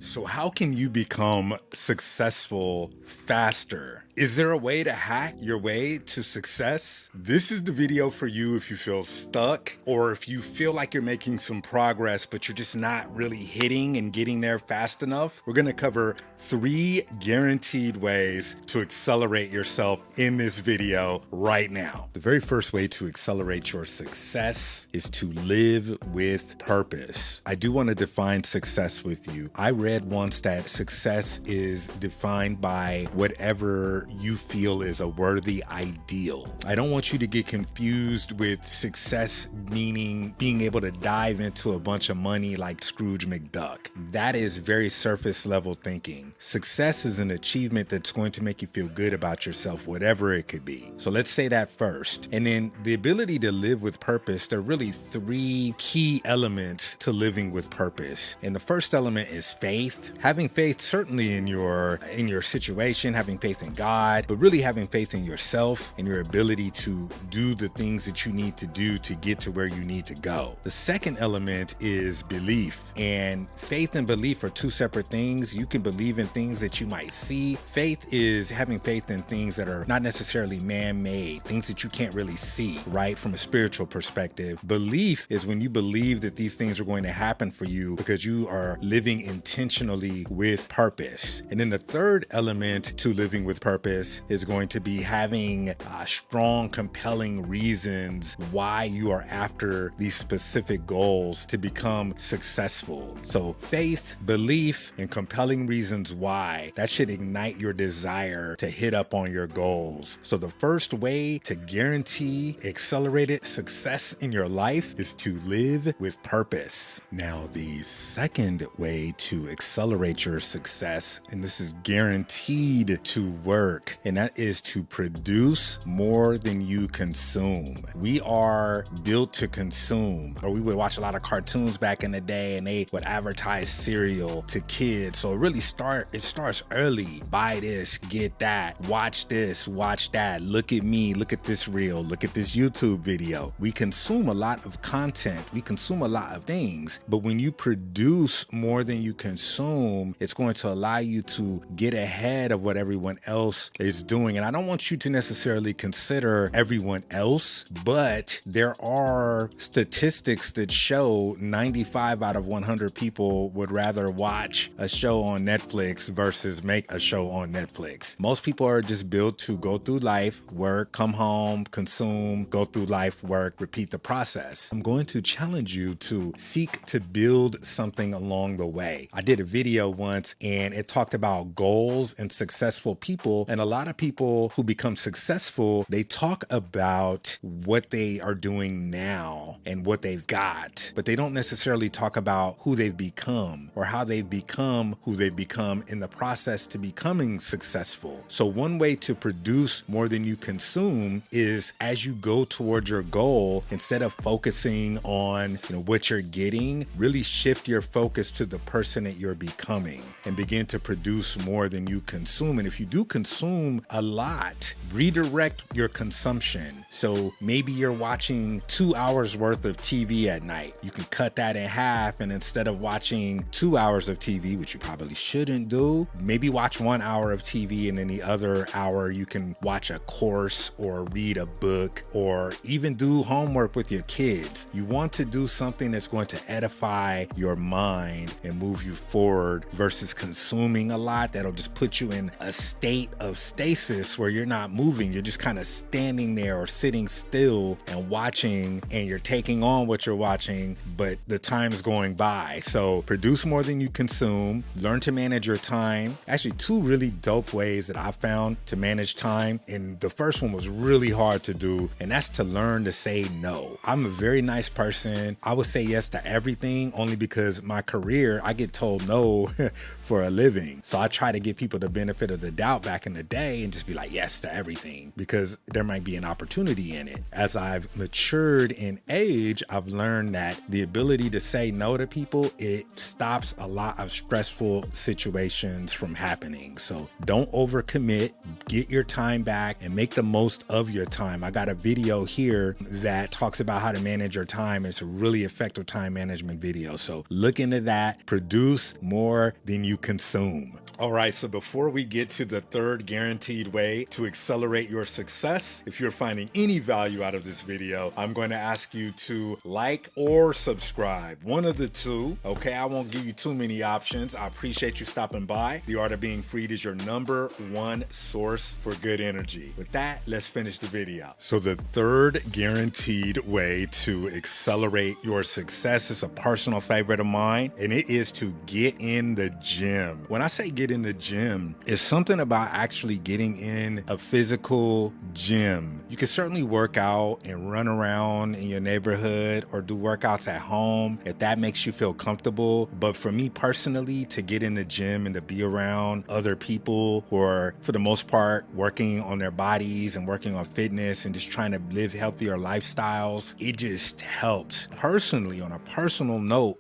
So how can you become successful faster? Is there a way to hack your way to success? This is the video for you if you feel stuck or if you feel like you're making some progress, but you're just not really hitting and getting there fast enough. We're going to cover 3 guaranteed ways to accelerate yourself in this video right now. The very first way to accelerate your success is to live with purpose. I do want to define success with you. I read once that success is defined by whatever you feel is a worthy ideal. I don't want you to get confused with success meaning being able to dive into a bunch of money like Scrooge McDuck. That is very surface level thinking. Success is an achievement that's going to make you feel good about yourself, whatever it could be. So let's say that first. And then the ability to live with purpose, there are really 3 key elements to living with purpose. And the first element is faith. Having faith certainly in your situation, having faith in God, but really having faith in yourself and your ability to do the things that you need to do to get to where you need to go. The second element is belief, and faith and belief are 2 separate things. You can believe in things that you might see. Faith is having faith in things that are not necessarily man-made, things that you can't really see, right? From a spiritual perspective. Belief is when you believe that these things are going to happen for you because you are living intentionally with purpose. And then the third element to living with purpose is going to be having strong, compelling reasons why you are after these specific goals to become successful. So faith, belief, and compelling reasons why, that should ignite your desire to hit up on your goals. So the first way to guarantee accelerated success in your life is to live with purpose. Now, the second way to accelerate your success, and this is guaranteed to work, and that is to produce more than you consume. We are built to consume, or we would watch a lot of cartoons back in the day and they would advertise cereal to kids. So it starts early. Buy this, get that, watch this, watch that, look at me, look at this reel, look at this YouTube video. We consume a lot of content, we consume a lot of things, but when you produce more than you consume, it's going to allow you to get ahead of what everyone else is doing. And I don't want you to necessarily consider everyone else, but there are statistics that show 95 out of 100 people would rather watch a show on Netflix versus make a show on Netflix. Most people are just built to go through life, work, come home, consume, go through life, work, repeat the process. I'm going to challenge you to seek to build something along the way. I did a video once and it talked about goals and successful people, and a lot of people who become successful, they talk about what they are doing now and what they've got, but they don't necessarily talk about who they've become or how they've become who they've become in the process to becoming successful. So one way to produce more than you consume is, as you go toward your goal, instead of focusing on what you're getting, really shift your focus to the person that you're becoming and begin to produce more than you consume. And if you do consume a lot, redirect your consumption. So maybe you're watching 2 hours worth of TV at night. You can cut that in half, and instead of watching 2 hours of TV, which you probably shouldn't do, maybe watch 1 hour of TV, and then the other hour you can watch a course or read a book or even do homework with your kids. You want to do something that's going to edify your mind and move you forward versus consuming a lot that'll just put you in a state of stasis where you're not moving. You're just kind of standing there or sitting still and watching, and you're taking on what you're watching, but the time's going by. So produce more than you consume, learn to manage your time. Actually, 2 really dope ways that I found to manage time, and the first one was really hard to do, and that's to learn to say no. I'm a very nice person. I would say yes to everything only because my career, I get told no for a living. So I try to give people the benefit of the doubt back in the day and just be like yes to everything because there might be an opportunity in it. As I've matured in age, I've learned that the ability to say no to people, it stops a lot of stressful situations from happening. So don't overcommit, get your time back and make the most of your time. I got a video here that talks about how to manage your time. It's a really effective time management video. So look into that, produce produce more than you consume. All right, so before we get to the third guaranteed way to accelerate your success, if you're finding any value out of this video, I'm going to ask you to like or subscribe. One of the two, okay? I won't give you too many options. I appreciate you stopping by. The Art of Being Freed is your #1 source for good energy. With that, let's finish the video. So the third guaranteed way to accelerate your success is a personal favorite of mine, and it is to get in the gym. When I say get in the gym, it's something about actually getting in a physical gym. You can certainly work out and run around in your neighborhood or do workouts at home if that makes you feel comfortable. But for me personally, to get in the gym and to be around other people who are, for the most part, working on their bodies and working on fitness and just trying to live healthier lifestyles, it just helps. Personally, on a personal note,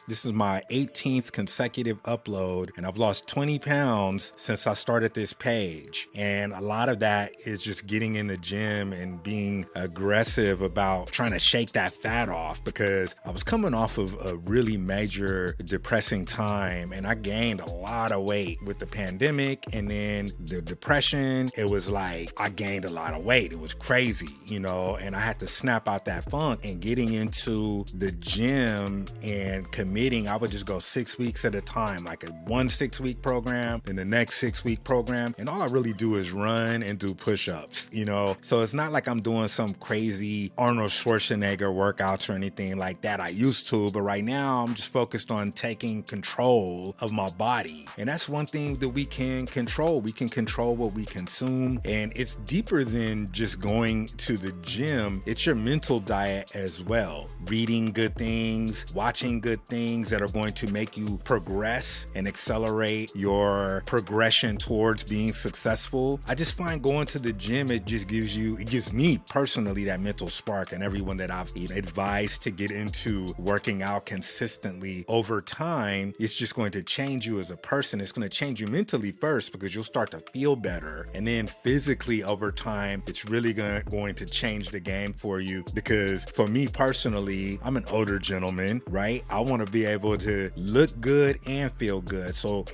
this is my 18th consecutive upload, and I've lost 20 pounds since I started this page. And a lot of that is just getting in the gym and being aggressive about trying to shake that fat off, because I was coming off of a really major depressing time, and I gained a lot of weight with the pandemic and then the depression. It was like I gained a lot of weight. It was crazy, and I had to snap out that funk. And getting into the gym and committing, I would just go 6 weeks at a time, like one 6-week program and the next 6-week program, and all I really do is run and do push-ups, so it's not like I'm doing some crazy Arnold Schwarzenegger workouts or anything like that. I used to, but right now I'm just focused on taking control of my body, and that's one thing that we can control. We can control what we consume, and it's deeper than just going to the gym. It's your mental diet as well. Reading good things, watching good things that are going to make you progress and accelerate your progression towards being successful. I just find going to the gym, it gives me personally that mental spark, and everyone that I've advised to get into working out consistently over time, it's just going to change you as a person. It's going to change you mentally first, because you'll start to feel better, and then physically over time, it's really going to change the game for you. Because for me personally, I'm an older gentleman, right? I want to be able to look good and feel good.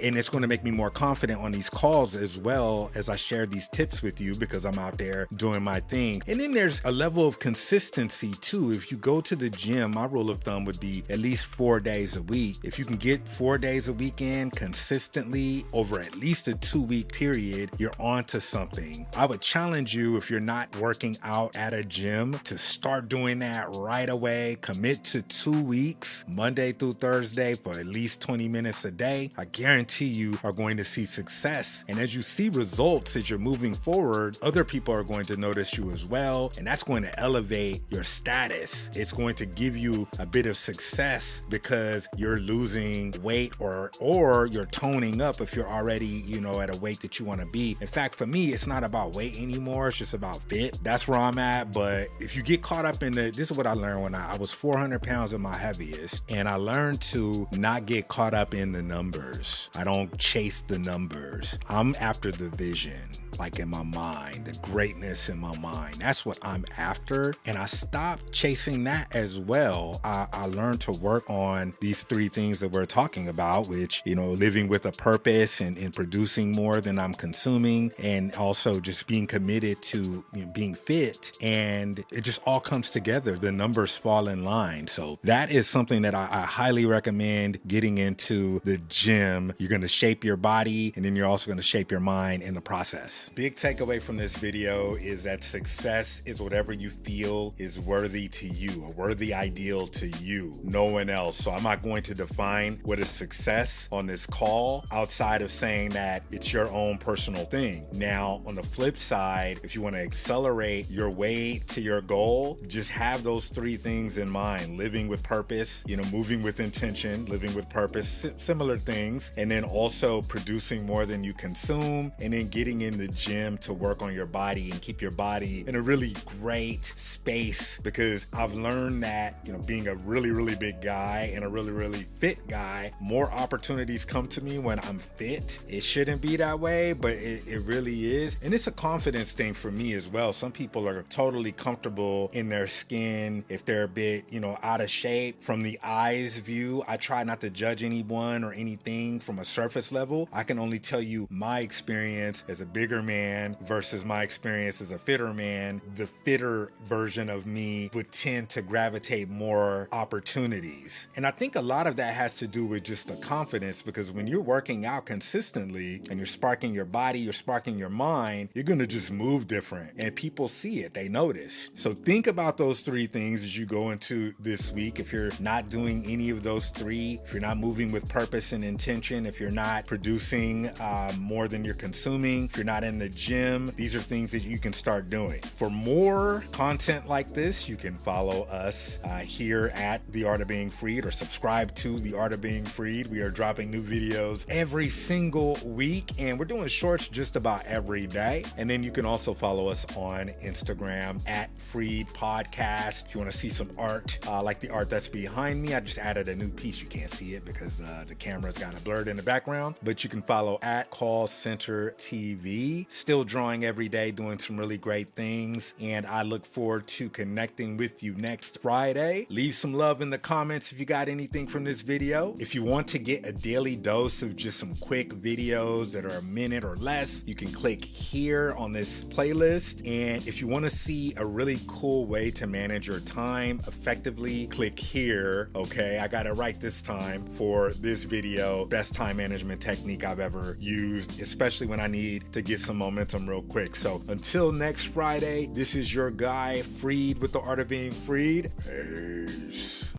And it's going to make me more confident on these calls as well as I share these tips with you, because I'm out there doing my thing. And then there's a level of consistency too. If you go to the gym, my rule of thumb would be at least 4 days a week. If you can get 4 days a week in consistently over at least a 2-week period, you're on to something. I would challenge you, if you're not working out at a gym, to start doing that right away. Commit to 2 weeks, Monday through Thursday, for at least 20 minutes a day. I guarantee you are going to see success. And as you see results, as you're moving forward, other people are going to notice you as well. And that's going to elevate your status. It's going to give you a bit of success because you're losing weight or you're toning up if you're already, at a weight that you want to be. In fact, for me, it's not about weight anymore. It's just about fit. That's where I'm at. But if you get caught up in this is what I learned when I was 400 pounds at my heaviest. And I learned to not get caught up in the numbers. I don't chase the numbers. I'm after the vision. Like in my mind, the greatness in my mind. That's what I'm after. And I stopped chasing that as well. I learned to work on these 3 things that we're talking about, which, living with a purpose and producing more than I'm consuming, and also just being committed to being fit. And it just all comes together. The numbers fall in line. So that is something that I highly recommend getting into the gym. You're going to shape your body, and then you're also going to shape your mind in the process. Big takeaway from this video is that success is whatever you feel is worthy to you, a worthy ideal to you, no one else. So I'm not going to define what is success on this call outside of saying that it's your own personal thing. Now, on the flip side, if you want to accelerate your way to your goal, just have those 3 things in mind: living with purpose, moving with intention, living with purpose, similar things, and then also producing more than you consume, and then getting in the gym to work on your body and keep your body in a really great space, because I've learned that, being a really, really big guy and a really, really fit guy, more opportunities come to me when I'm fit. It shouldn't be that way, but it really is. And it's a confidence thing for me as well. Some people are totally comfortable in their skin if they're a bit, out of shape. From the eyes view, I try not to judge anyone or anything from a surface level. I can only tell you my experience as a bigger man versus my experience as a fitter man. The fitter version of me would tend to gravitate more opportunities. And I think a lot of that has to do with just the confidence, because when you're working out consistently and you're sparking your body, you're sparking your mind, you're going to just move different, and people see it, they notice. So think about those three things as you go into this week. If you're not doing any of those three, if you're not moving with purpose and intention, if you're not producing more than you're consuming, if you're not in the gym, these are things that you can start doing. For more content like this, you can follow us here at The Art of Being Freed, or subscribe to The Art of Being Freed. We are dropping new videos every single week, and we're doing shorts just about every day. And then you can also follow us on Instagram at Freed Podcast. If you want to see some art, like the art that's behind me, I just added a new piece. You can't see it because the camera's kind of blurred in the background, but you can follow at Call Center TV. Still drawing every day, doing some really great things, and I look forward to connecting with you next Friday. Leave some love in the comments if you got anything from this video. If you want to get a daily dose of just some quick videos that are a minute or less, you can click here on this playlist. And if you want to see a really cool way to manage your time effectively, click here. Okay, I got it right this time for this video. Best time management technique I've ever used, especially when I need to get some momentum real quick. So until next Friday, this is your guy Freed with The Art of Being Freed. Peace.